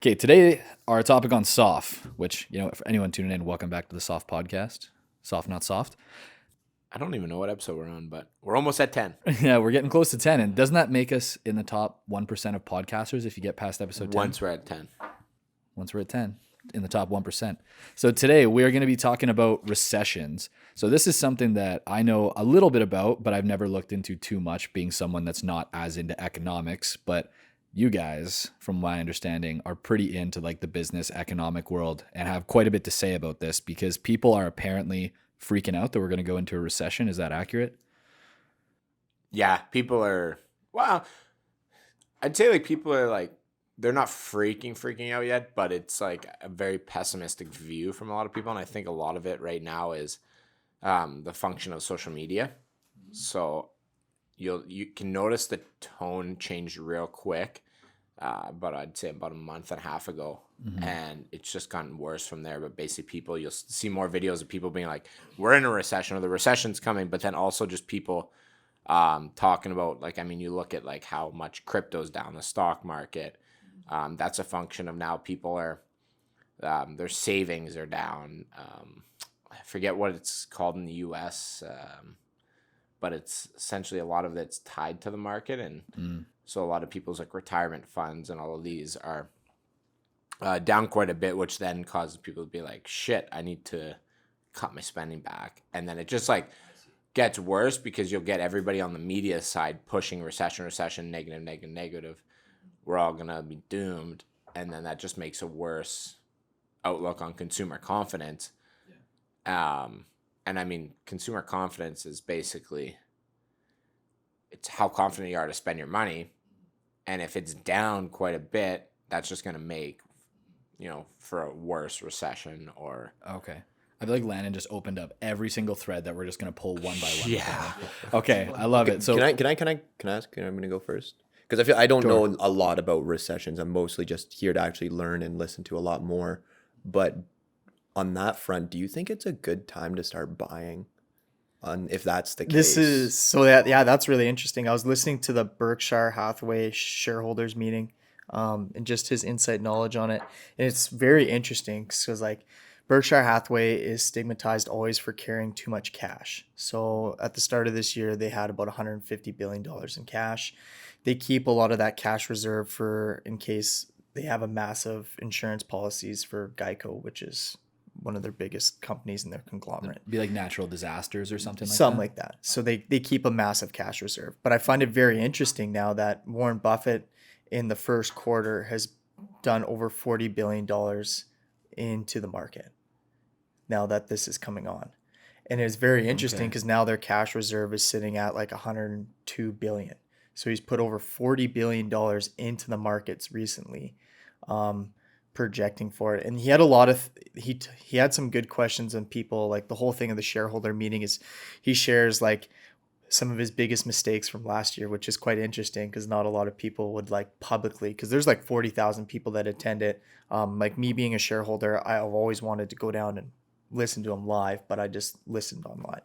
Okay, today our topic on SOF, which, for anyone tuning in, welcome back to the SOF podcast. Soft, not soft. I don't even know what episode we're on, but we're almost at 10. Yeah, we're getting close to 10. And doesn't that make us in the top 1% of podcasters if you get past episode 10? Once we're at 10. Once we're at 10, in the top 1%. So today we're going to be talking about recessions. So this is something that I know a little bit about, but I've never looked into too much, being someone that's not as into economics. But you guys, from my understanding, are pretty into like the business economic world and have quite a bit to say about this because people are apparently freaking out that we're going to go into a recession. Is that accurate? Yeah, people are, well, I'd say like people are like, they're not freaking out yet, but it's like a very pessimistic view from a lot of people. And I think a lot of it right now is the function of social media. So you can notice the tone changed real quick, but I'd say about a month and a half ago, and it's just gotten worse from there. But basically, you'll see more videos of people being like, "We're in a recession," or "The recession's coming," but then also just people talking about you look at like how much crypto's down, the stock market. That's a function of now people are their savings are down. I forget what it's called in the U.S. But it's essentially a lot of it's tied to the market, and so a lot of people's like retirement funds and all of these are down quite a bit, which then causes people to be like, shit, I need to cut my spending back. And then it just like gets worse because you'll get everybody on the media side pushing recession, negative. We're all gonna be doomed, and then that just makes a worse outlook on consumer confidence. And I mean, consumer confidence is basically, it's how confident you are to spend your money. And if it's down quite a bit, that's just going to make, for a worse recession or. Okay. I feel like Landon just opened up every single thread that we're just going to pull one by one. Yeah. Okay. I love it. So Can I ask? I'm going to go first because I don't know a lot about recessions. I'm mostly just here to actually learn and listen to a lot more. But on that front, do you think it's a good time to start buying? If that's the case, that's really interesting. I was listening to the Berkshire Hathaway shareholders meeting, and just his insight knowledge on it, and it's very interesting because like Berkshire Hathaway is stigmatized always for carrying too much cash. So at the start of this year, they had about $150 billion in cash. They keep a lot of that cash reserved for in case they have a massive insurance policies for Geico, which is one of their biggest companies in their conglomerate. Be like natural disasters or something like that? Something like that. So they keep a massive cash reserve. But I find it very interesting now that Warren Buffett in the first quarter has done over $40 billion into the market now that this is coming on. And it's very interesting because now their cash reserve is sitting at like $102 billion. So he's put over $40 billion into the markets recently. Projecting for it, and he had a lot of he had some good questions, and people like the whole thing of the shareholder meeting is he shares like some of his biggest mistakes from last year, which is quite interesting because not a lot of people would like publicly, because there's like 40,000 people that attend it. Like me being a shareholder, I've always wanted to go down and listen to him live, but I just listened online.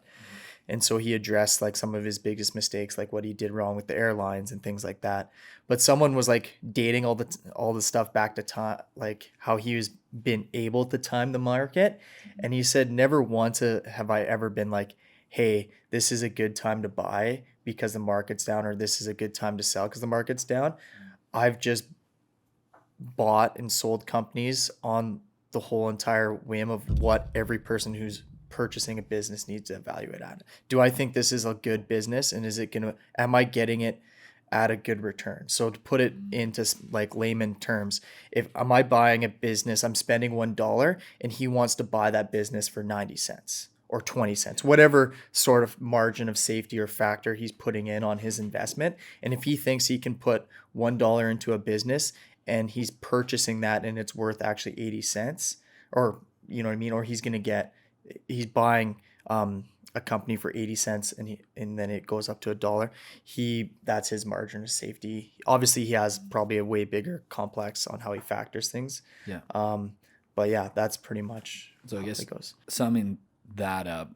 And so he addressed like some of his biggest mistakes, like what he did wrong with the airlines and things like that. But someone was like dating all the stuff back to time, like how he was been able to time the market. And he said, never once have I ever been like, hey, this is a good time to buy because the market's down, or this is a good time to sell because the market's down. I've just bought and sold companies on the whole entire whim of what every person who's purchasing a business needs to evaluate at. Do I think this is a good business, and am I getting it at a good return? So to put it into like layman terms, am I buying a business, I'm spending $1 and he wants to buy that business for 90 cents or 20 cents, whatever sort of margin of safety or factor he's putting in on his investment. And if he thinks he can put $1 into a business and he's purchasing that and it's worth actually 80 cents, or you know what I mean, or he's buying a company for 80 cents and then it goes up to $1. That's his margin of safety. Obviously, he has probably a way bigger complex on how he factors things. Yeah. But yeah, that's pretty much so I guess it goes. Summing that up,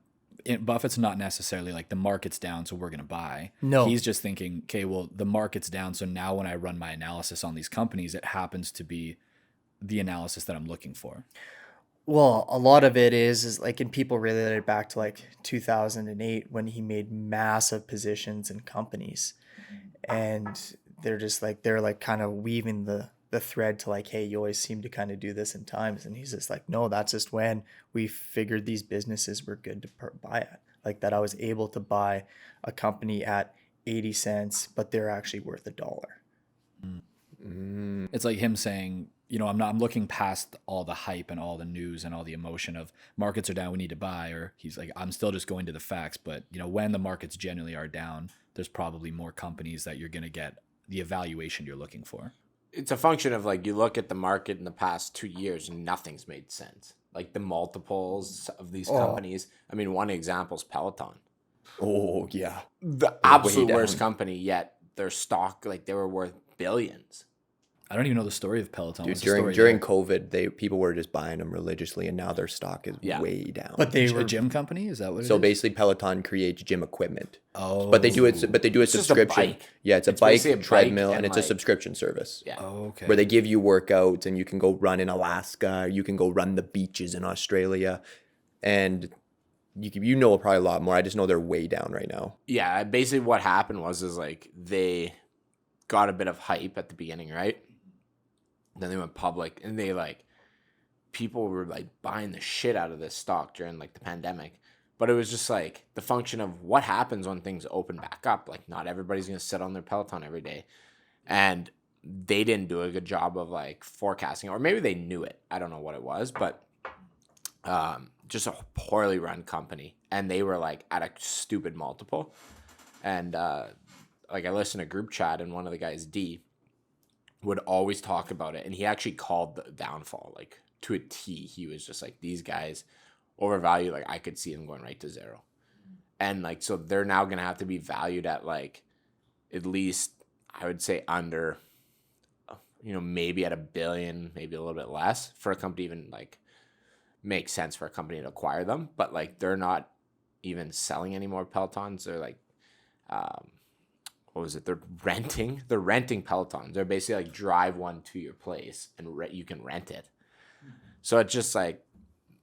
Buffett's not necessarily like the market's down, so we're going to buy. No. He's just thinking, okay, well, the market's down, so now when I run my analysis on these companies, it happens to be the analysis that I'm looking for? Well, a lot of it is like, and people related it back to like 2008 when he made massive positions in companies, and they're like kind of weaving the thread to like, hey, you always seem to kind of do this in times, and he's just like, no, that's just when we figured these businesses were good to buy at, like that I was able to buy a company at 80 cents, but they're actually worth $1. It's like him saying, I'm looking past all the hype and all the news and all the emotion of markets are down, we need to buy. Or he's like, I'm still just going to the facts. But, when the markets genuinely are down, there's probably more companies that you're going to get the evaluation you're looking for. It's a function of like, you look at the market in the past 2 years and nothing's made sense. Like the multiples of these companies. I mean, one example is Peloton. Oh, yeah. The absolute worst company, yet their stock, like they were worth billions. I don't even know the story of Peloton. Dude, What's the story during there? COVID, people were just buying them religiously, and now their stock is way down. But they were A gym company? Is that what it is? So basically, Peloton creates gym equipment. Oh. But they do it. But they do a It's just a subscription. bike. Yeah, it's a It's bike, basically a bike treadmill, and and it's a like- subscription service. Yeah. Oh, okay. Where they give you workouts, and you can go run in Alaska. You can go run the beaches in Australia, and you know probably a lot more. I just know they're way down right now. Yeah, basically what happened is like they got a bit of hype at the beginning, right? Then they went public, and people were like buying the shit out of this stock during like the pandemic. But it was just like the function of what happens when things open back up. Like not everybody's going to sit on their Peloton every day. And they didn't do a good job of like forecasting, or maybe they knew it. I don't know what it was, but just a poorly run company. And they were like at a stupid multiple. And like I listened to group chat, and one of the guys, D, would always talk about it. And he actually called the downfall, like to a T. He was just like, these guys overvalue, like I could see them going right to zero. And like, so they're now going to have to be valued at like, at least I would say under, maybe at $1 billion, maybe a little bit less for a company even like makes sense for a company to acquire them. But like, they're not even selling any more Pelotons. They're like, what was it? They're renting Pelotons. They're basically like drive one to your place and you can rent it. So it's just like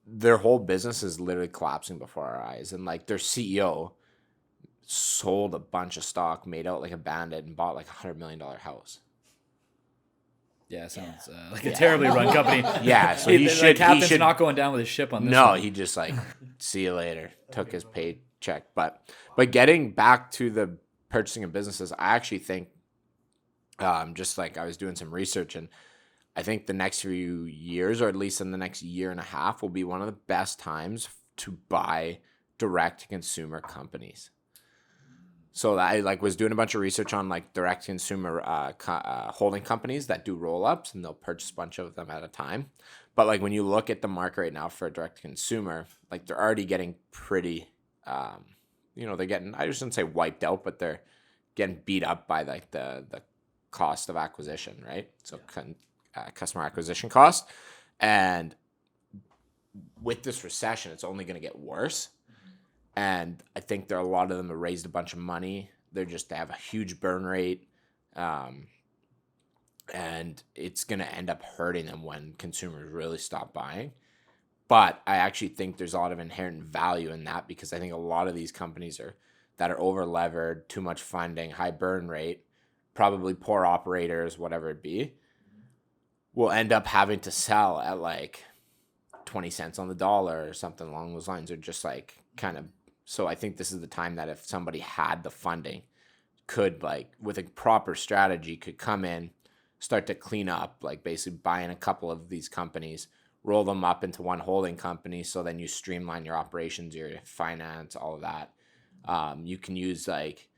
their whole business is literally collapsing before our eyes. And like their CEO sold a bunch of stock, made out like a bandit, and bought like $100 million house. Yeah, it sounds like a terribly run company. Yeah, so he should. Captain's He should not going down with his ship on this. No, one. he just like, see you later. Took his paycheck. But getting back to the purchasing of businesses, I actually think, just like I was doing some research, and I think the next few years, or at least in the next year and a half, will be one of the best times to buy direct-to-consumer companies. So I like was doing a bunch of research on like direct-to-consumer holding companies that do roll-ups, and they'll purchase a bunch of them at a time. But like when you look at the market right now for direct-to-consumer, like they're already getting pretty, they're getting, I shouldn't say wiped out, but they're getting beat up by like the cost of acquisition, right? So customer acquisition cost. And with this recession, it's only going to get worse. And I think a lot of them have raised a bunch of money. They have a huge burn rate. And it's going to end up hurting them when consumers really stop buying. But I actually think there's a lot of inherent value in that, because I think a lot of these companies that are over levered, too much funding, high burn rate, probably poor operators, whatever it be, will end up having to sell at like 20 cents on the dollar or something along those lines, or just like kind of. So I think this is the time that if somebody had the funding, could like with a proper strategy, could come in, start to clean up, like basically buying a couple of these companies, roll them up into one holding company. So then you streamline your operations, your finance, all of that. You can use like,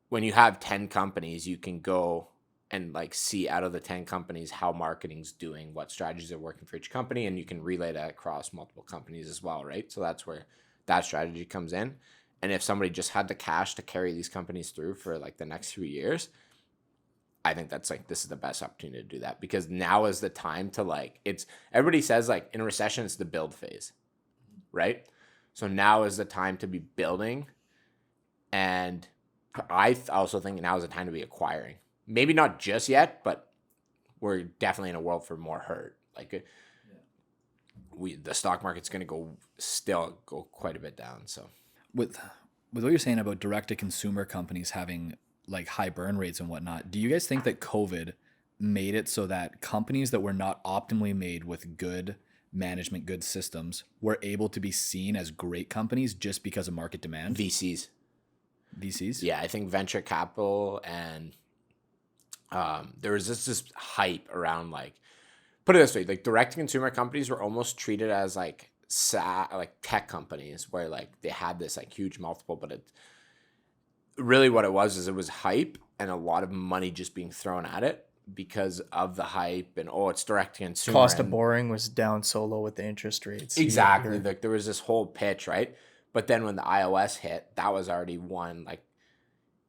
when you have 10 companies, you can go and like see out of the 10 companies how marketing's doing, what strategies are working for each company, and you can relay that across multiple companies as well, right? So that's where that strategy comes in. And if somebody just had the cash to carry these companies through for like the next few years, I think that's like, this is the best opportunity to do that, because now is the time to like, everybody says like in a recession, it's the build phase, right? So now is the time to be building. And I also think now is the time to be acquiring. Maybe not just yet, but we're definitely in a world for more hurt. Like the stock market's going to still go quite a bit down. So With what you're saying about direct to consumer companies having like high burn rates and whatnot, do you guys think that COVID made it so that companies that were not optimally made with good management, good systems, were able to be seen as great companies just because of market demand? VCs. VCs? I think venture capital and there was this hype around, like, put it this way, like direct to consumer companies were almost treated as like like tech companies where like they had this like huge multiple, but it really what it was hype and a lot of money just being thrown at it because of the hype and it's direct to consumer. Cost of borrowing was down so low with the interest rates. Exactly. Like there was this whole pitch, right? But then when the iOS hit, that was already one like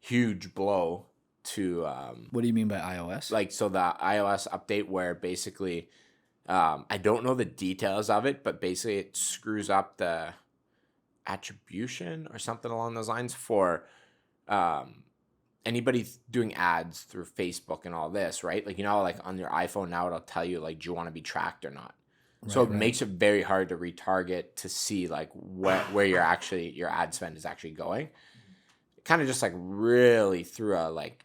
huge blow to What do you mean by iOS? like, so the iOS update where basically I don't know the details of it, but basically it screws up the attribution or something along those lines for anybody doing ads through Facebook and all this, right? Like, like on your iPhone now, it'll tell you like, do you want to be tracked or not? So it makes it very hard to retarget to see like where your ad spend is actually going. It kind of just like really threw a like,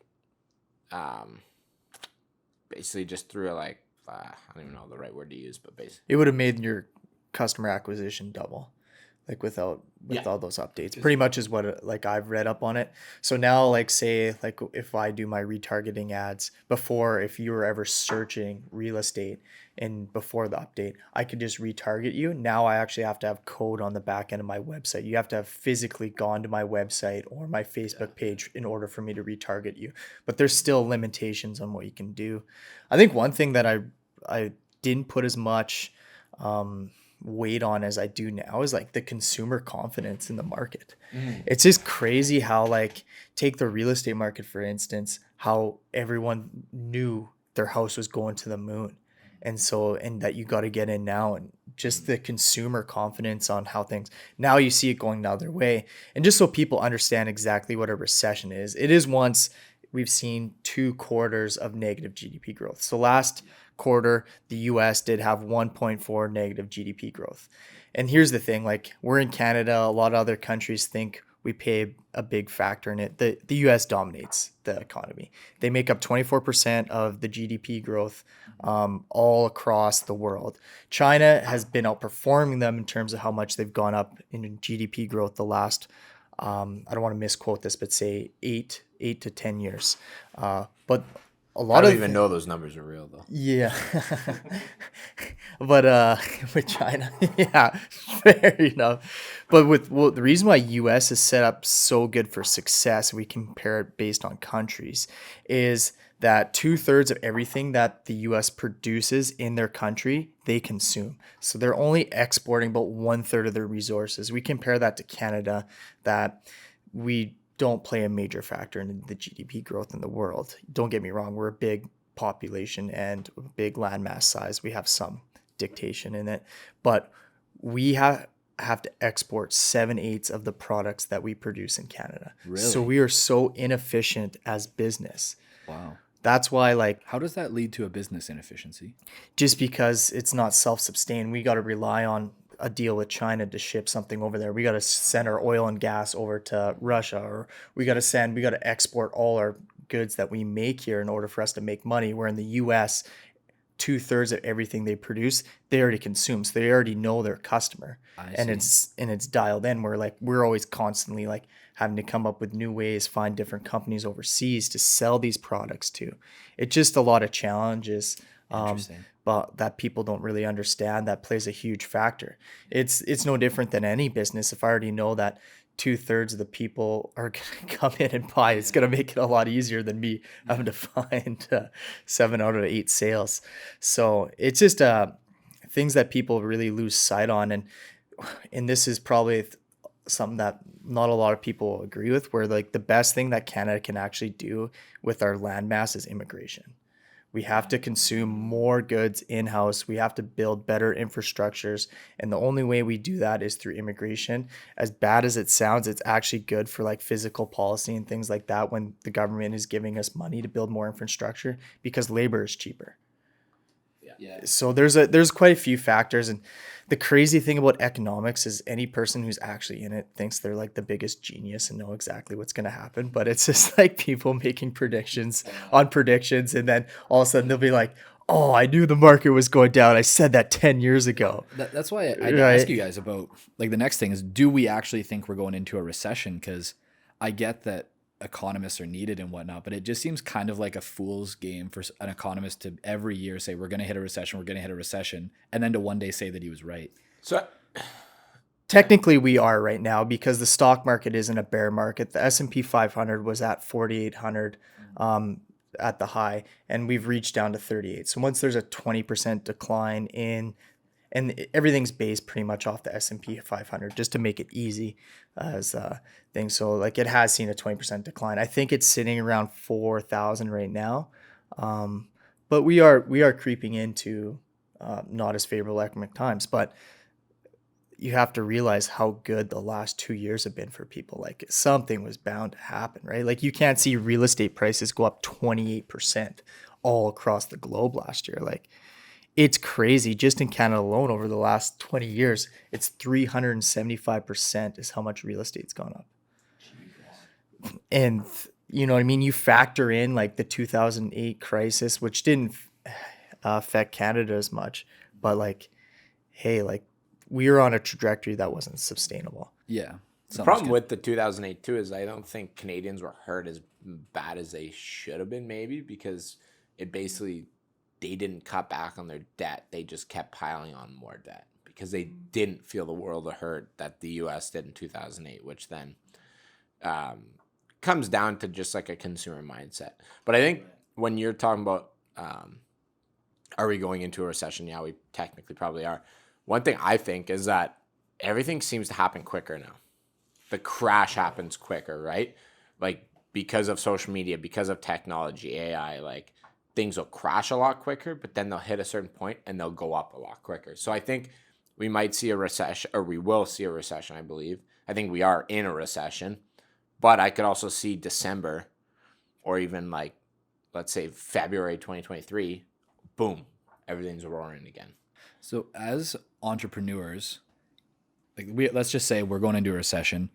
basically just threw a like, I don't even know the right word to use, but basically It would have made your customer acquisition double, like with all those updates. Pretty much is what like I've read up on it. So now, like say like if I do my retargeting ads before, if you were ever searching real estate and before the update, I could just retarget you. Now I actually have to have code on the back end of my website. You have to have physically gone to my website or my Facebook page in order for me to retarget you. But there's still limitations on what you can do. I think one thing that I didn't put as much weight on as I do now is like the consumer confidence in the market. It's just crazy how, like, take the real estate market for instance, how everyone knew their house was going to the moon, and that you got to get in now, and just the consumer confidence on how things now you see it going the other way. And just so people understand exactly what a recession is, it is once we've seen 2 quarters of negative GDP growth. So last quarter, the US did have 1.4 negative GDP growth. And here's the thing, like, we're in Canada, a lot of other countries think we pay a big factor in it. The US dominates the economy. They make up 24% of the GDP growth all across the world. China has been outperforming them in terms of how much they've gone up in GDP growth the last, I don't want to misquote this, but say 8 to 10 years. But a lot I don't even know those numbers are real though. Yeah. But with China, yeah, fair enough. But the reason why US is set up so good for success, we compare it based on countries, is that 2/3 of everything that the US produces in their country, they consume. So they're only exporting about 1/3 of their resources. We compare that to Canada, that we don't play a major factor in the GDP growth in the world. Don't get me wrong, we're a big population and a big landmass size. We have some dictation in it, but we have to export 7/8 of the products that we produce in Canada. Really? So we are so inefficient as business. Wow. That's why, like, How does that lead to a business inefficiency? just because it's not self-sustained, we got to rely on a deal with China to ship something over there. We got to send our oil and gas over to Russia, or we got to export all our goods that we make here in order for us to make money. Where in the US, 2/3 of everything they produce, they already consume. So they already know their customer. And it's dialed in. We're always constantly like having to come up with new ways, find different companies overseas to sell these products to. It's just a lot of challenges. Interesting. But that people don't really understand, that plays a huge factor. It's no different than any business. If I already know that 2/3 of the people are going to come in and buy, it's going to make it a lot easier than me having to find 7 out of 8 sales. So it's just things that people really lose sight on. And this is probably something that not a lot of people agree with, where like the best thing that Canada can actually do with our landmass is immigration. We have to consume more goods in-house. We have to build better infrastructures. And the only way we do that is through immigration. As bad as it sounds, it's actually good for like physical policy and things like that when the government is giving us money to build more infrastructure, because labor is cheaper. Yeah. So there's quite a few factors, and the crazy thing about economics is any person who's actually in it thinks they're like the biggest genius and know exactly what's going to happen, but it's just like people making predictions on predictions, and then all of a sudden they'll be like, oh, I knew the market was going down, I said that 10 years ago. That's why I ask you guys about, like, the next thing is, do we actually think we're going into a recession? Because I get that economists are needed and whatnot, but it just seems kind of like a fool's game for an economist to every year say we're going to hit a recession, and then to one day say that he was right. So Technically we are right now, because the stock market is in a bear market. The S&P 500 was at 4,800 at the high, and we've reached down to 38. So once there's a 20% decline and everything's based pretty much off the S&P 500, just to make it easy as things. So like it has seen a 20% decline. I think it's sitting around 4,000 right now. But we are creeping into not as favorable economic times. But you have to realize how good the last 2 years have been for people. Like something was bound to happen, right? Like you can't see real estate prices go up 28% all across the globe last year. Like it's crazy. Just in Canada alone over the last 20 years, it's 375% is how much real estate's gone up. And you know what I mean? You factor in like the 2008 crisis, which didn't affect Canada as much, but like, hey, like we were on a trajectory that wasn't sustainable. Yeah. The problem with the 2008 too is I don't think Canadians were hurt as bad as they should have been, maybe, because it basically, they didn't cut back on their debt. They just kept piling on more debt because they didn't feel the world of hurt that the U.S. did in 2008, which then comes down to just like a consumer mindset. But I think when you're talking about are we going into a recession? Yeah, we technically probably are. One thing I think is that everything seems to happen quicker now. The crash happens quicker, right? Like because of social media, because of technology, AI, like things will crash a lot quicker, but then they'll hit a certain point and they'll go up a lot quicker. So I think we might see a recession, or we will see a recession, I believe. I think we are in a recession, but I could also see December or even like, let's say February 2023, boom, everything's roaring again. So as entrepreneurs, like let's just say we're going into a recession.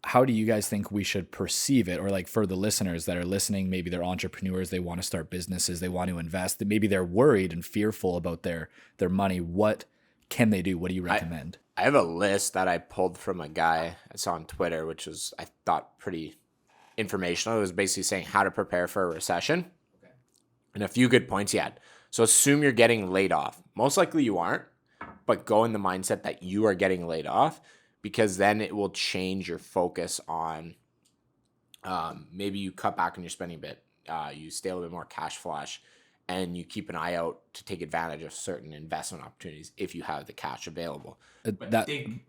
How do you guys think we should perceive it? Or like for the listeners that are listening, maybe they're entrepreneurs, they want to start businesses, they want to invest, maybe they're worried and fearful about their money. What can they do? What do you recommend? I have a list that I pulled from a guy I saw on Twitter, which was, I thought, pretty informational. It was basically saying how to prepare for a recession. Okay. And a few good points he had. So assume you're getting laid off. Most likely you aren't, but go in the mindset that you are getting laid off, because then it will change your focus on maybe you cut back on your spending a bit, you stay a little bit more cash flush, and you keep an eye out to take advantage of certain investment opportunities if you have the cash available.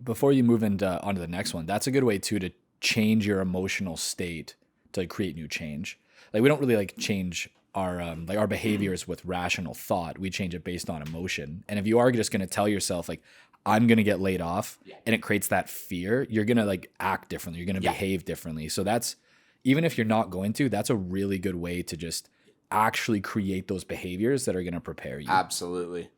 Before you move onto the next one, that's a good way too to change your emotional state to create new change. Like we don't really like change our behaviors with rational thought. We change it based on emotion. And if you are just going to tell yourself like, I'm going to get laid off, and it creates that fear, you're going to like act differently. You're going to behave differently. So that's, even if you're not going to, that's a really good way to just actually create those behaviors that are going to prepare you. Absolutely.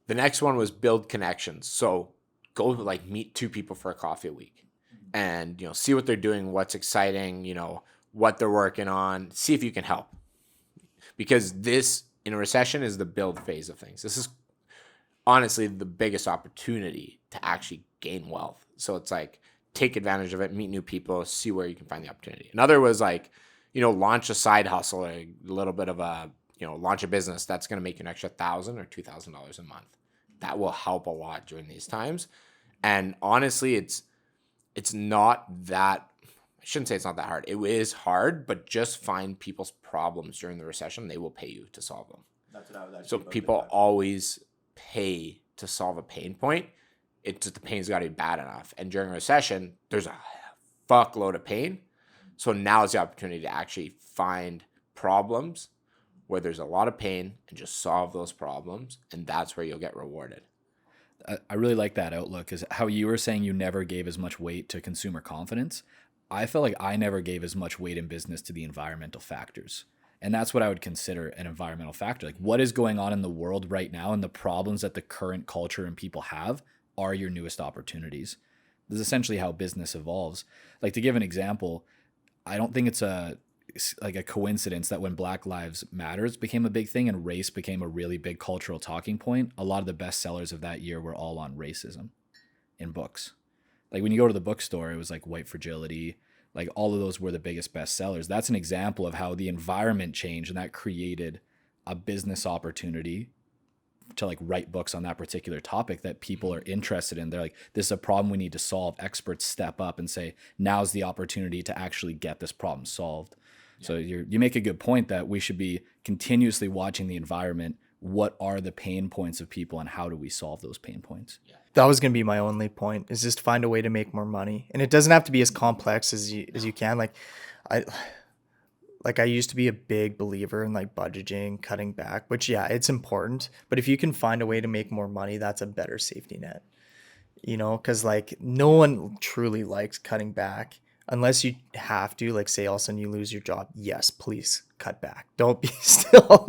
The next one was build connections. So go like meet 2 people for a coffee a week and, see what they're doing, what's exciting, what they're working on, see if you can help. Because this, in a recession, is the build phase of things. This is honestly the biggest opportunity to actually gain wealth. So it's like, take advantage of it, meet new people, see where you can find the opportunity. Another was like, launch a side hustle, or a little bit of a, launch a business that's going to make you an extra $1,000 or $2,000 a month. That will help a lot during these times. And honestly, it's not that, I shouldn't say it's not that hard. It is hard, but just find people's problems during the recession. They will pay you to solve them. That's what I was actually So people always pay to solve a pain point. It's just the pain's got to be bad enough. And during a recession, there's a fuckload of pain. So now is the opportunity to actually find problems where there's a lot of pain and just solve those problems. And that's where you'll get rewarded. I really like that outlook, is how you were saying you never gave as much weight to consumer confidence. I felt like I never gave as much weight in business to the environmental factors. And that's what I would consider an environmental factor. Like what is going on in the world right now and the problems that the current culture and people have are your newest opportunities. This is essentially how business evolves. Like to give an example, I don't think it's a coincidence that when Black Lives Matters became a big thing and race became a really big cultural talking point, a lot of the best sellers of that year were all on racism in books. Like when you go to the bookstore, it was like White Fragility, like all of those were the biggest best sellers. That's an example of how the environment changed and that created a business opportunity to like write books on that particular topic that people are interested in. They're like, this is a problem we need to solve. Experts step up and say, now's the opportunity to actually get this problem solved. Yeah. So you make a good point that we should be continuously watching the environment. What are the pain points of people and how do we solve those pain points? Yeah. That was going to be my only point, is just find a way to make more money. And it doesn't have to be as complex as you can. I used to be a big believer in like budgeting, cutting back, which yeah, it's important. But if you can find a way to make more money, that's a better safety net, because like no one truly likes cutting back unless you have to, like say all of a sudden you lose your job. Yes, please cut back. Don't be still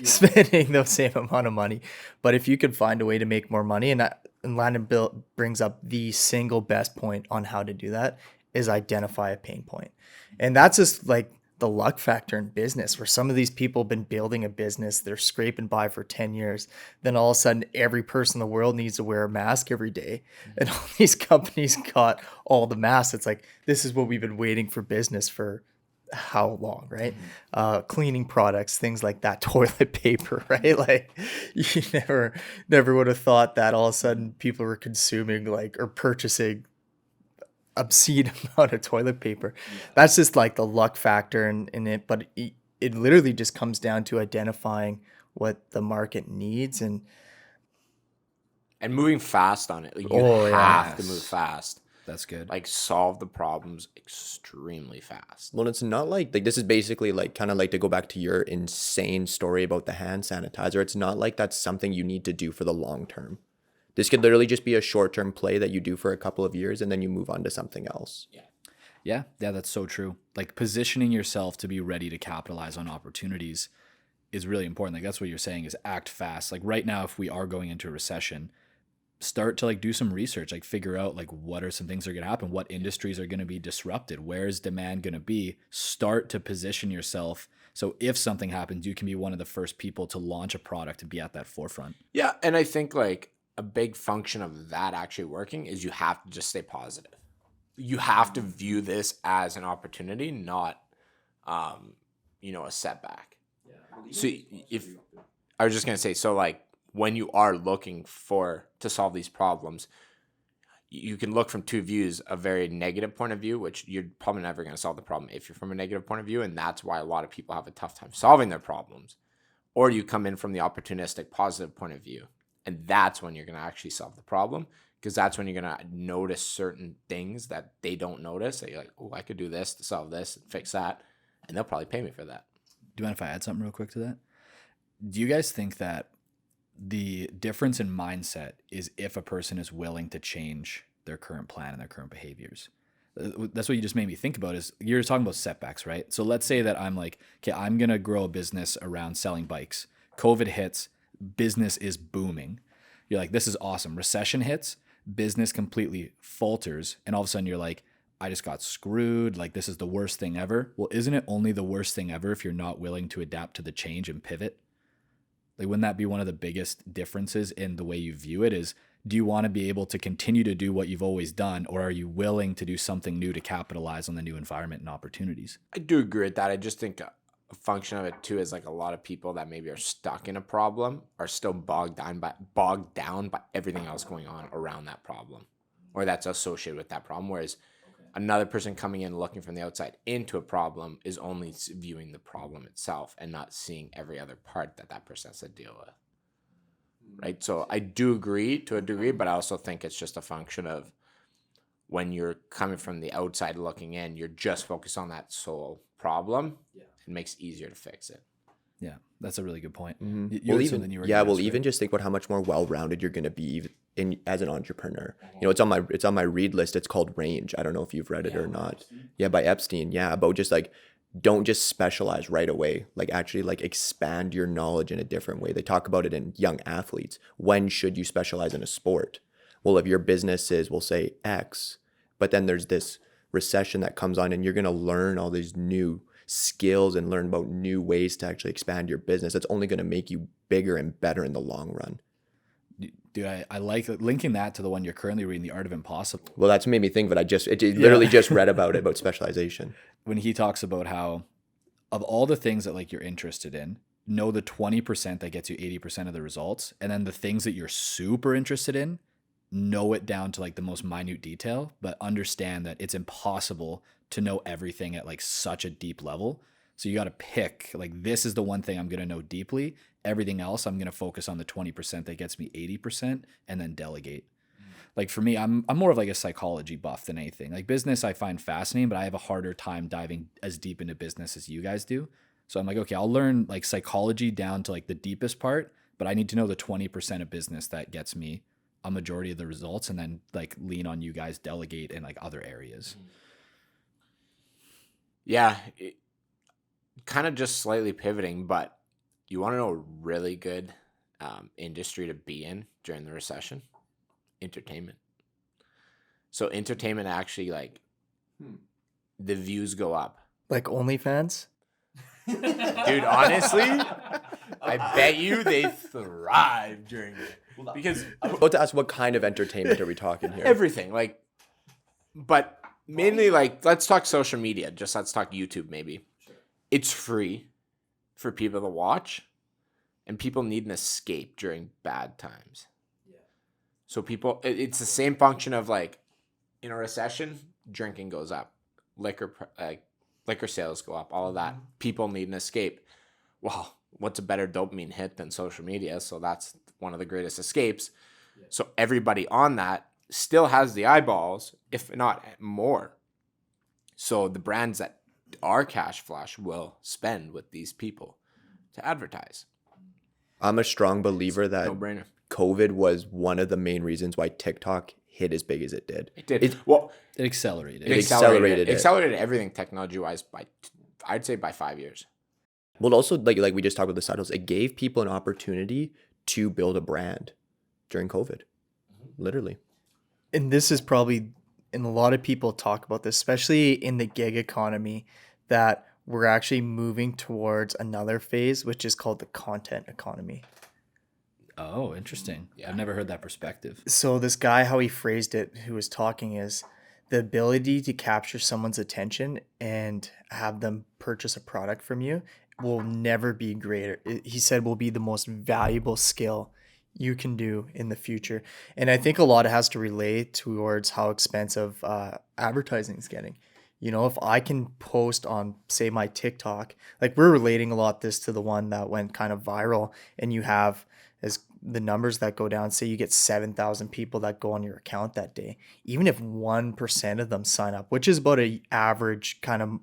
spending the same amount of money. But if you could find a way to make more money, and Landon brings up the single best point on how to do that is identify a pain point. And that's just like the luck factor in business, where some of these people have been building a business, they're scraping by for 10 years. Then all of a sudden, every person in the world needs to wear a mask every day. And all these companies got all the masks. It's like, this is what we've been waiting for business for how long, right? Cleaning products, things like that, toilet paper, right? Like you never would have thought that all of a sudden people were consuming or purchasing obscene amount of toilet paper. Yeah. That's just like the luck factor in it, but it literally just comes down to identifying what the market needs and moving fast on it. Like you have to move fast. That's good. Like solve the problems extremely fast. Well, it's not like this is basically like kind of like to go back to your insane story about the hand sanitizer. It's not like that's something you need to do for the long term. This could literally just be a short-term play that you do for a couple of years and then you move on to something else. Yeah, that's so true. Like positioning yourself to be ready to capitalize on opportunities is really important. Like that's what you're saying is act fast. Like right now, if we are going into a recession, start to like do some research, like figure out like what are some things that are going to happen, what industries are going to be disrupted, where is demand going to be. Start to position yourself so if something happens, you can be one of the first people to launch a product and be at that forefront. Yeah, and I think like a big function of that actually working is you have to just stay positive. You have to view this as an opportunity, not, a setback. Yeah. So if I was just going to say, so like when you are looking to solve these problems, you can look from two views, a very negative point of view, which you're probably never going to solve the problem if you're from a negative point of view. And that's why a lot of people have a tough time solving their problems. Or you come in from the opportunistic positive point of view. And that's when you're going to actually solve the problem, because that's when you're going to notice certain things that they don't notice. That you're like, oh, I could do this to solve this and fix that. And they'll probably pay me for that. Do you mind if I add something real quick to that? Do you guys think that the difference in mindset is if a person is willing to change their current plan and their current behaviors? That's what you just made me think about is you're talking about setbacks, right? So let's say that I'm like, okay, I'm going to grow a business around selling bikes. COVID hits. Business is booming. You're like, this is awesome. Recession hits, business completely falters. And all of a sudden you're like, I just got screwed. Like this is the worst thing ever. Well, isn't it only the worst thing ever if you're not willing to adapt to the change and pivot? Like, wouldn't that be one of the biggest differences in the way you view it is, do you want to be able to continue to do what you've always done? Or are you willing to do something new to capitalize on the new environment and opportunities? I do agree with that. I just think a function of it too is like a lot of people that maybe are stuck in a problem are still bogged down by everything else going on around that problem or that's associated with that problem. Whereas another person coming in looking from the outside into a problem is only viewing the problem itself and not seeing every other part that person has to deal with. Right. So I do agree to a degree, but I also think it's just a function of when you're coming from the outside looking in, you're just focused on that sole problem. Yeah. It makes it easier to fix it. Yeah, that's a really good point. Mm-hmm. Even just think about how much more well-rounded you're going to be as an entrepreneur. It's on my read list. It's called Range. I don't know if you've read it or not. Yeah, by Epstein. Yeah, about just like don't just specialize right away. Like actually like expand your knowledge in a different way. They talk about it in young athletes. When should you specialize in a sport? Well, if your business is, we'll say X, but then there's this recession that comes on and you're going to learn all these new skills and learn about new ways to actually expand your business. It's only going to make you bigger and better in the long run. Dude, I like linking that to the one you're currently reading, The Art of Impossible. Well, that's made me think, but literally just read about it, about specialization. When he talks about how of all the things that like you're interested in, know the 20% that gets you 80% of the results. And then the things that you're super interested in, know it down to like the most minute detail, but understand that it's impossible to know everything at like such a deep level. So you got to pick, like, this is the one thing I'm going to know deeply. Everything else, I'm going to focus on the 20% that gets me 80% and then delegate. Like for me, I'm more of like a psychology buff than anything. Like business I find fascinating, but I have a harder time diving as deep into business as you guys do. So I'm like, okay, I'll learn like psychology down to like the deepest part, but I need to know the 20% of business that gets me a majority of the results, and then like lean on you guys, delegate in like other areas. Yeah, kind of just slightly pivoting, but you want to know a really good industry to be in during the recession? Entertainment. So entertainment actually, like, the views go up. Like OnlyFans? Dude, honestly, I bet you they thrive during it. Because I'm about to ask, what kind of entertainment are we talking here? everything, like, but mainly, like, let's talk social media. Just let's talk YouTube, maybe. It's free for people to watch, and people need an escape during bad times. So people, it's the same function of like, in a recession, drinking goes up, liquor sales go up, all of that. People need an escape. Well, what's a better dopamine hit than social media? So that's one of the greatest escapes. So everybody on that still has the eyeballs, if not more. So the brands that are cash flush will spend with these people to advertise. I'm a strong believer that No-brainer. COVID was one of the main reasons why TikTok hit as big as it did. It did. Well, It accelerated. It accelerated it. Accelerated everything technology-wise I'd say by 5 years. Well, also, like we just talked about the titles, it gave people an opportunity to build a brand during COVID. Literally. And this is probably, and a lot of people talk about this, especially in the gig economy, that we're actually moving towards another phase, which is called the content economy. Oh, interesting. I've never heard that perspective. So this guy, how he phrased it, who was talking, is the ability to capture someone's attention and have them purchase a product from you will never be greater. He said will be the most valuable skill you can do in the future. And I think a lot has to relate towards how expensive advertising is getting. You know, if I can post on, say, my TikTok, like we're relating a lot this to the one that went kind of viral, and you have as the numbers that go down, say you get 7,000 people that go on your account that day. Even if 1% of them sign up, which is about an average kind of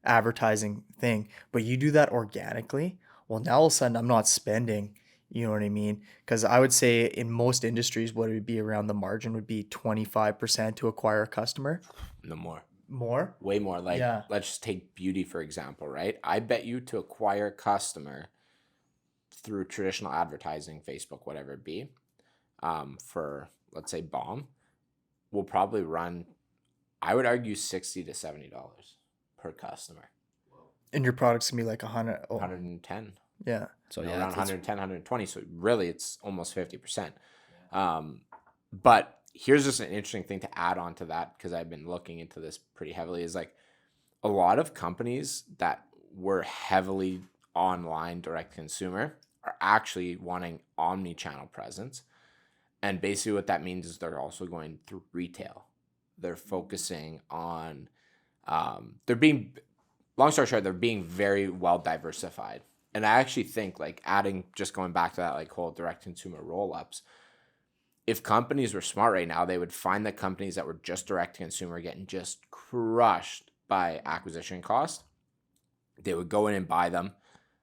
advertising thing, but you do that organically, well, now all of a sudden I'm not spending, you know what I mean? Because I would say in most industries, what it would be around the margin would be 25% to acquire a customer. No more. More? Way more. Like, Yeah. let's just take beauty, for example, right? I bet you to acquire a customer through traditional advertising, Facebook, whatever it be, for, let's say, Balm, will probably run, I would argue, $60 to $70 per customer. And your product's gonna be like 100. Oh, 110. yeah. So Around yeah, 110, 120. So really, it's almost 50%. But here's just an interesting thing to add on to that, because I've been looking into this pretty heavily, is like a lot of companies that were heavily online direct consumer are actually wanting omni-channel presence. And basically what that means is they're also going through retail. They're focusing on, they're being, long story short, they're being very well diversified. And I actually think, like, adding, just going back to that like whole direct consumer roll-ups, if companies were smart right now, they would find that companies that were just direct to consumer getting just crushed by acquisition cost. They would go in and buy them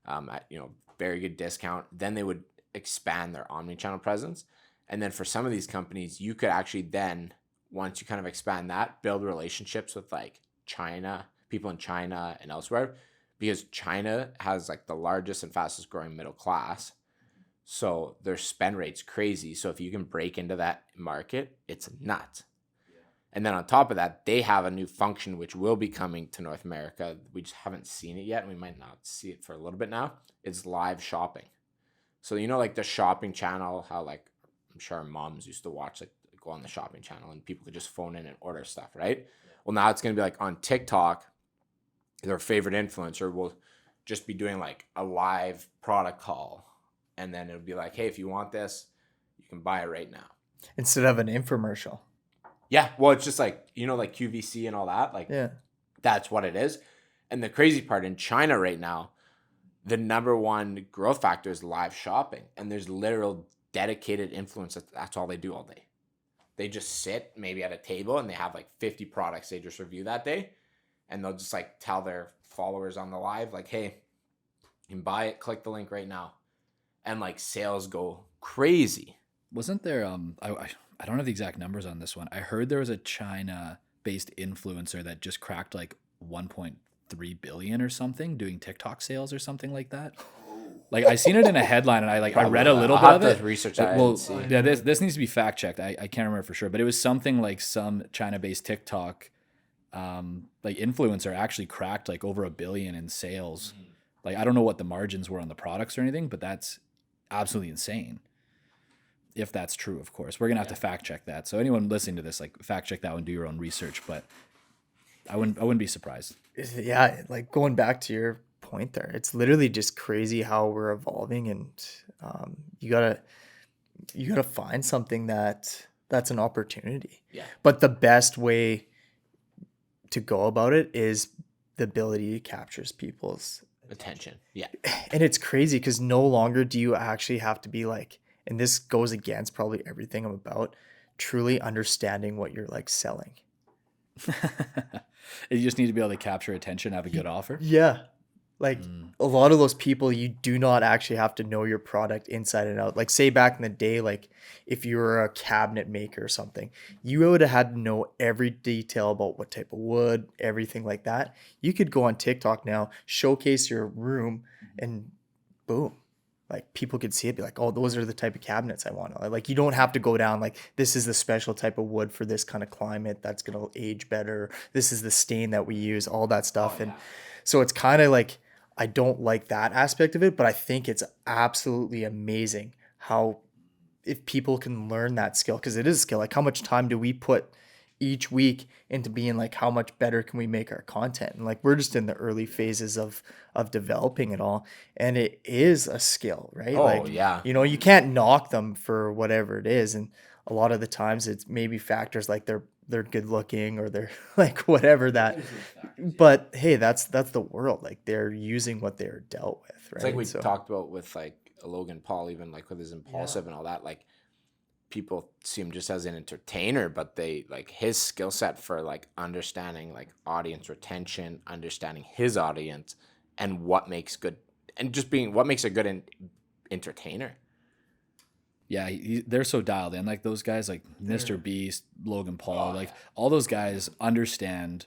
at, very good discount. Then they would expand their omni-channel presence. And then for some of these companies, you could actually then, once you kind of expand that, build relationships with like China, people in China and elsewhere, because China has like the largest and fastest growing middle class. So their spend rate's crazy. So if you can break into that market, it's nuts. And then on top of that, they have a new function which will be coming to North America. We just haven't seen it yet. And we might not see it for a little bit now. It's live shopping. So, you know, like the shopping channel, how like I'm sure our moms used to watch, like go on the shopping channel and people could just phone in and order stuff, right? Yeah. Well, now it's going to be like on TikTok, their favorite influencer will just be doing like a live product call. And then it'll be like, hey, if you want this, you can buy it right now. Instead of an infomercial. Yeah, well, it's just like, you know, like QVC and all that. Like, yeah, that's what it is. And the crazy part in China right now, the number one growth factor is live shopping. And there's literal dedicated influencers. That's all they do all day. They just sit maybe at a table and they have like 50 products they just review that day. And they'll just like tell their followers on the live, like, hey, you can buy it, click the link right now. And like sales go crazy. Wasn't there, I don't have the exact numbers on this one. I heard there was a China-based influencer that just cracked like 1.3 billion or something doing TikTok sales or something like that. Like I seen it in a headline and I read a little bit of it. Research that. Well, yeah, this needs to be fact checked. I can't remember for sure, but it was something like some China-based TikTok like influencer actually cracked like over 1 billion in sales. Mm-hmm. Like I don't know what the margins were on the products or anything, but that's absolutely insane. If that's true, of course. We're gonna have to fact check that. So anyone listening to this, like fact check that one, do your own research. But I wouldn't be surprised. Yeah, like going back to your point there, it's literally just crazy how we're evolving, and you gotta find something that's an opportunity. Yeah. But the best way to go about it is the ability to capture people's attention. Yeah. And it's crazy because no longer do you actually have to be like, and this goes against probably everything I'm about, truly understanding what you're like selling. You just need to be able to capture attention, have a good offer. Yeah. Like a lot of those people, you do not actually have to know your product inside and out. Like say back in the day, like if you were a cabinet maker or something, you would have had to know every detail about what type of wood, everything like that. You could go on TikTok now, showcase your room, and boom. Like people could see it, be like, oh, those are the type of cabinets I want. Like you don't have to go down like this is the special type of wood for this kind of climate that's gonna age better. This is the stain that we use, all that stuff. Oh, yeah. And so it's kind of like I don't like that aspect of it, but I think it's absolutely amazing how if people can learn that skill, because it is a skill. Like how much time do we put each week into being like, how much better can we make our content? And like, we're just in the early phases of developing it all. And it is a skill, right? Oh, like, yeah. You know, you can't knock them for whatever it is. And a lot of the times it's maybe factors like they're good looking or they're like whatever that, but hey, that's the world. Like they're using what they're dealt with, right? It's like we talked about with like Logan Paul, even like with his impulsive and all that, like people see him just as an entertainer, but they like his skill set for like understanding like audience retention, understanding his audience and what makes good and just being what makes a good entertainer. Yeah, they're so dialed in. Like those guys, like Mr. Beast, Logan Paul, like all those guys understand,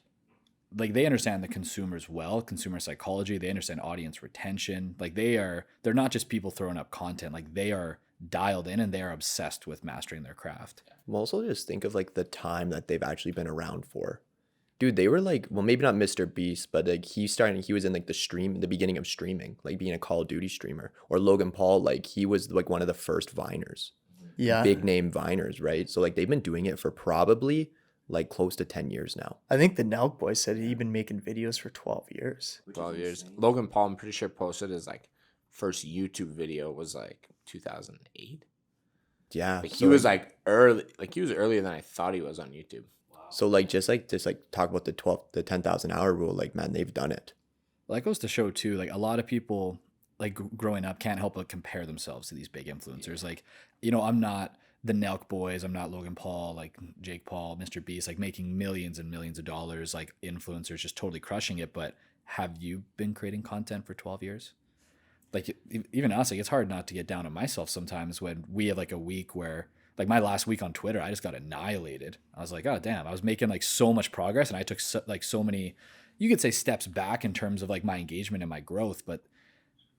like they understand the consumers well, consumer psychology. They understand audience retention. Like they're not just people throwing up content. Like they are dialed in and they are obsessed with mastering their craft. Well, also just think of like the time that they've actually been around for. Dude, they were like, well, maybe not Mr. Beast, but like he was in like the beginning of streaming, like being a Call of Duty streamer. Or Logan Paul, like he was like one of the first Viners. Yeah. Big name Viners, right? So like they've been doing it for probably like close to 10 years now. I think the Nelk boy said he'd been making videos for 12 years. 12 years. Logan Paul, I'm pretty sure posted his like first YouTube video was like 2008. Yeah. Like he was like early, like he was earlier than I thought he was on YouTube. So like just talk about the 10,000 hour rule. Like, man, they've done it. Well, that goes to show too, like a lot of people like growing up can't help but compare themselves to these big influencers. Yeah. Like, you know, I'm not the Nelk boys. I'm not Logan Paul, like Jake Paul, Mr. Beast, like making millions and millions of dollars, like influencers just totally crushing it. But have you been creating content for 12 years? Like even us, like it's hard not to get down on myself sometimes when we have like a week where like my last week on Twitter, I just got annihilated. I was like, oh damn, I was making like so much progress and I took so many, you could say steps back in terms of like my engagement and my growth, but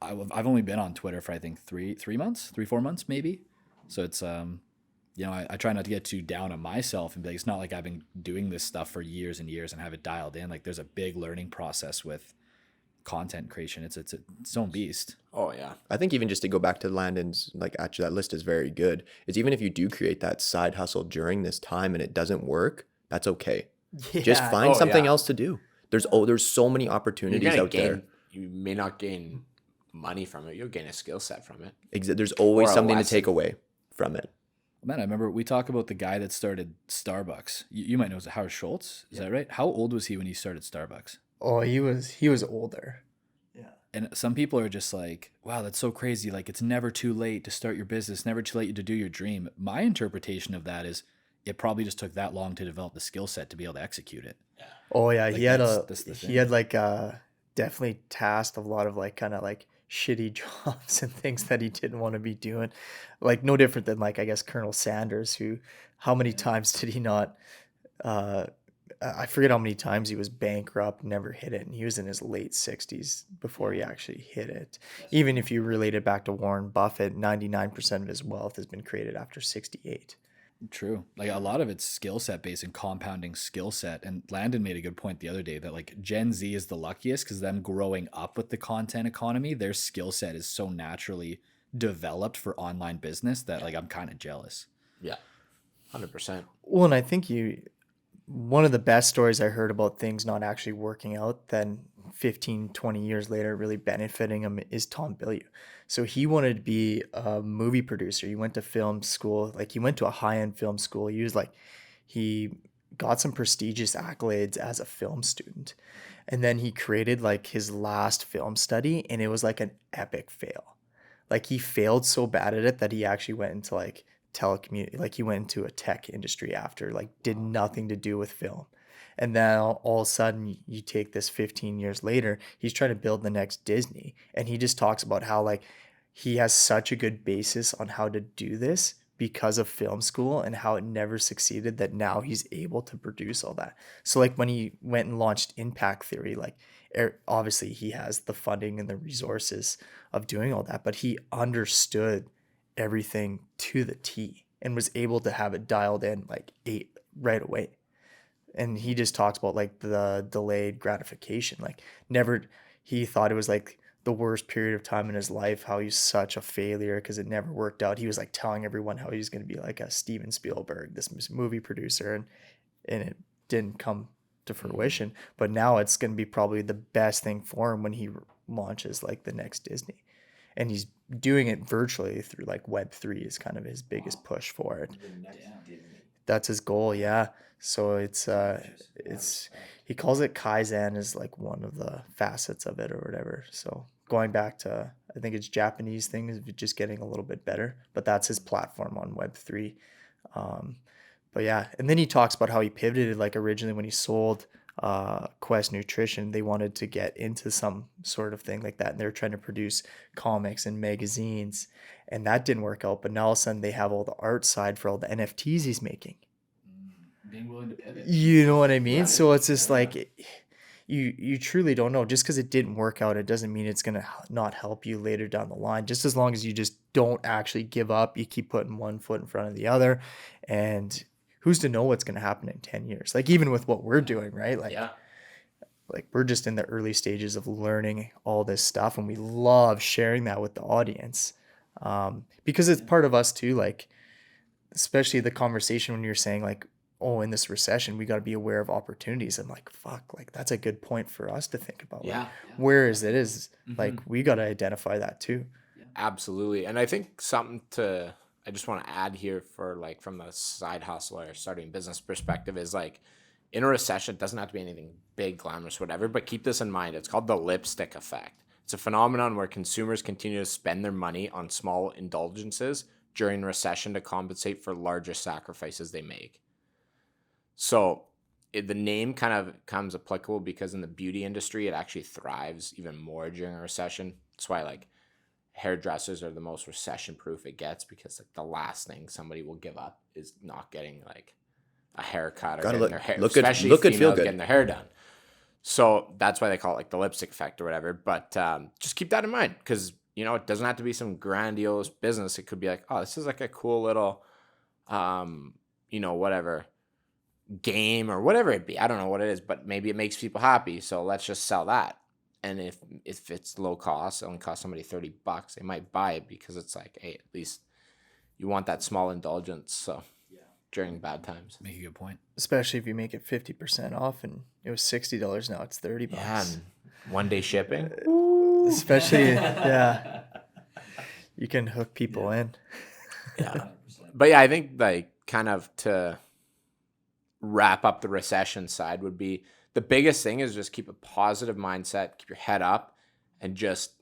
I've only been on Twitter for I think 4 months maybe. So it's I try not to get too down on myself and be like, it's not like I've been doing this stuff for years and years and have it dialed in. Like there's a big learning process with content creation. It's its own beast. Oh yeah. I think even just to go back to Landon's, like actually that list is very good. It's even if you do create that side hustle during this time and it doesn't work, that's okay. Just find something else to do. There's so many opportunities out there. You may not gain money from it. You'll gain a skill set from it. There's always something to take away from it. Man, I remember we talk about the guy that started Starbucks. You might know, is it Howard Schultz? Is that right? How old was he when he started Starbucks? Oh, he was older. Yeah. And some people are just like, wow, that's so crazy. Like, it's never too late to start your business, never too late to do your dream. My interpretation of that is it probably just took that long to develop the skill set to be able to execute it. Oh yeah, Like, he had like definitely tasked a lot of like kind of like shitty jobs and things that he didn't want to be doing. Like no different than like I guess Colonel Sanders, who how many times did he not I forget how many times he was bankrupt, never hit it, and he was in his late 60s before he actually hit it. Even if you relate it back to Warren Buffett, 99% of his wealth has been created after 68. True. Like a lot of it's skill set based and compounding skill set. And Landon made a good point the other day that like Gen Z is the luckiest because them growing up with the content economy, their skill set is so naturally developed for online business that like I'm kind of jealous. Yeah. 100%. Well, and I think one of the best stories I heard about things not actually working out, then 15, 20 years later, really benefiting him is Tom Bilyeu. So he wanted to be a movie producer. He went to film school, like he went to a high-end film school. He got some prestigious accolades as a film student. And then he created like his last film study and it was like an epic fail. Like he failed so bad at it that he actually went into like like he went into a tech industry after, like did nothing to do with film. And now all of a sudden you take this 15 years later, he's trying to build the next Disney. And he just talks about how like he has such a good basis on how to do this because of film school and how it never succeeded, that now he's able to produce all that. So like when he went and launched Impact Theory, like obviously he has the funding and the resources of doing all that, but he understood everything to the T and was able to have it dialed in like right away. And he just talks about like the delayed gratification. Like he thought it was like the worst period of time in his life, how he's such a failure because it never worked out. He was like telling everyone how he was going to be like a Steven Spielberg, this movie producer, and it didn't come to fruition. But now it's going to be probably the best thing for him when he launches like the next Disney. And he's doing it virtually through like Web3 is kind of his biggest push for it. That's his goal, yeah. So it's he calls it Kaizen as like one of the facets of it or whatever. So going back to, I think it's Japanese thing is just getting a little bit better, but that's his platform on Web3. But yeah, and then he talks about how he pivoted. Like originally when he sold Quest Nutrition, they wanted to get into some sort of thing like that, and they were trying to produce comics and magazines, and that didn't work out. But now all of a sudden they have all the art side for all the NFTs he's making. Being willing to pivot. You know what I mean? So it's just like you truly don't know. Just because it didn't work out, it doesn't mean it's gonna not help you later down the line. Just as long as you just don't actually give up, you keep putting one foot in front of the other, and who's to know what's going to happen in 10 years? Like even with what we're doing, right? Like, like we're just in the early stages of learning all this stuff, and we love sharing that with the audience because it's part of us too. Like, especially the conversation when you're saying like, oh, in this recession, we got to be aware of opportunities. I'm like, fuck, like that's a good point for us to think about. Yeah. Like, where is it is like, we got to identify that too. Absolutely. And I think I just want to add here for like from the side hustle or starting business perspective is like in a recession, it doesn't have to be anything big, glamorous, whatever, but keep this in mind. It's called the lipstick effect. It's a phenomenon where consumers continue to spend their money on small indulgences during recession to compensate for larger sacrifices they make. So the name kind of comes applicable because in the beauty industry, it actually thrives even more during a recession. That's why like hairdressers are the most recession proof it gets, because like the last thing somebody will give up is not getting like a haircut or getting their hair, especially females getting their hair done. So that's why they call it like the lipstick effect or whatever. But just keep that in mind, because, you know, it doesn't have to be some grandiose business. It could be like, oh, this is like a cool little, you know, whatever game or whatever it be. I don't know what it is, but maybe it makes people happy. So let's just sell that. And if it's low cost, it only costs somebody $30, they might buy it because it's like, hey, at least you want that small indulgence. So during bad times. Make a good point. Especially if you make it 50% off and it was $60, now it's $30. Yeah, and 1 day shipping. Especially, yeah. You can hook people in. Yeah. But yeah, I think like kind of to wrap up the recession side would be the biggest thing is just keep a positive mindset, keep your head up, and just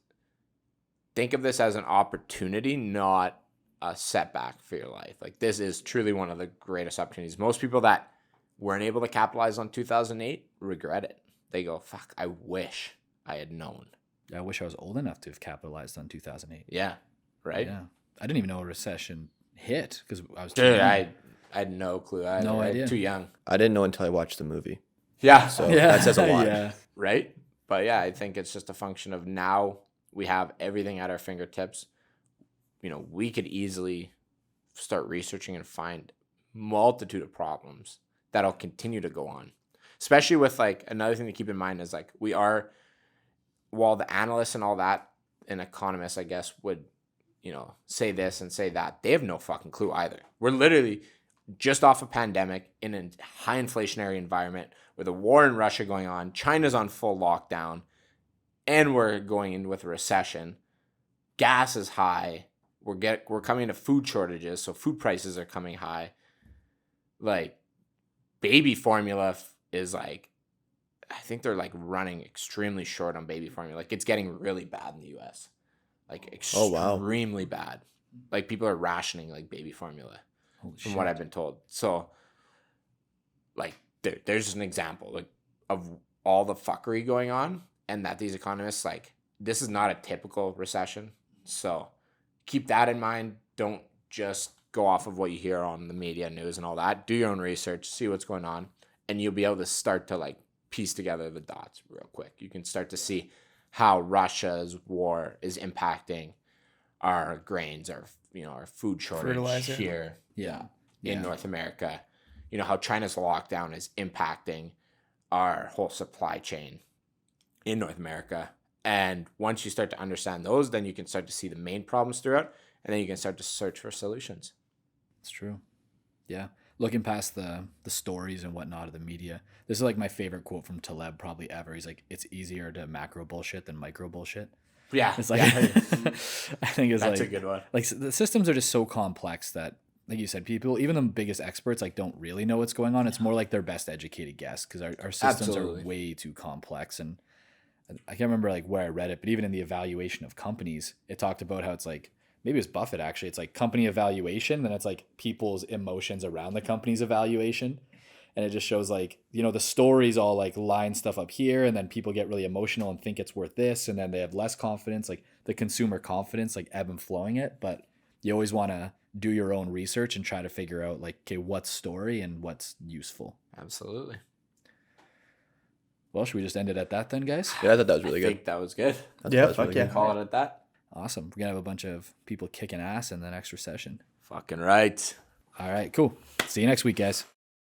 think of this as an opportunity, not a setback for your life. Like, this is truly one of the greatest opportunities. Most people that weren't able to capitalize on 2008 regret it. They go, fuck, I wish I had known. I wish I was old enough to have capitalized on 2008. Yeah. Right? Yeah. I didn't even know a recession hit because I was too Dude, young. I had no clue. No idea. Too young. I didn't know until I watched the movie. Yeah. So that says a lot. Yeah. Right? But yeah, I think it's just a function of now we have everything at our fingertips. You know, we could easily start researching and find multitude of problems that'll continue to go on. Especially with like another thing to keep in mind is like while the analysts and all that and economists, I guess, would, you know, say this and say that, they have no fucking clue either. We're literally just off a pandemic in a high inflationary environment with a war in Russia going on. China's on full lockdown, and we're going in with a recession. Gas is high. We're coming into food shortages, so food prices are coming high. Like, baby formula is like, I think they're like running extremely short on baby formula. Like, it's getting really bad in the US. Like, extremely bad. Like, people are rationing like baby formula. Holy From shit. what I've been told. So, like, there's an example like of all the fuckery going on, and that these economists, like, this is not a typical recession. So keep that in mind. Don't just go off of what you hear on the media news and all that. Do your own research, see what's going on, and you'll be able to start to like piece together the dots real quick. You can start to see how Russia's war is impacting our grains, our food shortage Fertilizer. here Yeah. in North America. You know, how China's lockdown is impacting our whole supply chain in North America. And once you start to understand those, then you can start to see the main problems throughout, and then you can start to search for solutions. It's true. Yeah. Looking past the stories and whatnot of the media, this is like my favorite quote from Taleb probably ever. He's like, it's easier to macro bullshit than micro bullshit. Yeah. It's like, yeah. I think it's That's like a good one. Like, the systems are just so complex that, like you said, people, even the biggest experts, like, don't really know what's going on. It's more like their best educated guess, because our systems Absolutely. are way too complex. And I can't remember like where I read it, but even in the evaluation of companies, it talked about how it's like, maybe it was Buffett actually, it's like company evaluation, then it's like people's emotions around the company's evaluation. And it just shows like, you know, the stories all like line stuff up here, and then people get really emotional and think it's worth this, and then they have less confidence, like the consumer confidence, like ebb and flowing it. But you always want to do your own research and try to figure out like, okay, what's story and what's useful. Absolutely. Well, should we just end it at that then, guys? Yeah, I thought that was really I good. think that was good. Yeah, was fuck really yeah. good. Call it at that. Awesome. We're going to have a bunch of people kicking ass in the next recession. Fucking right. All right, cool. See you next week, guys.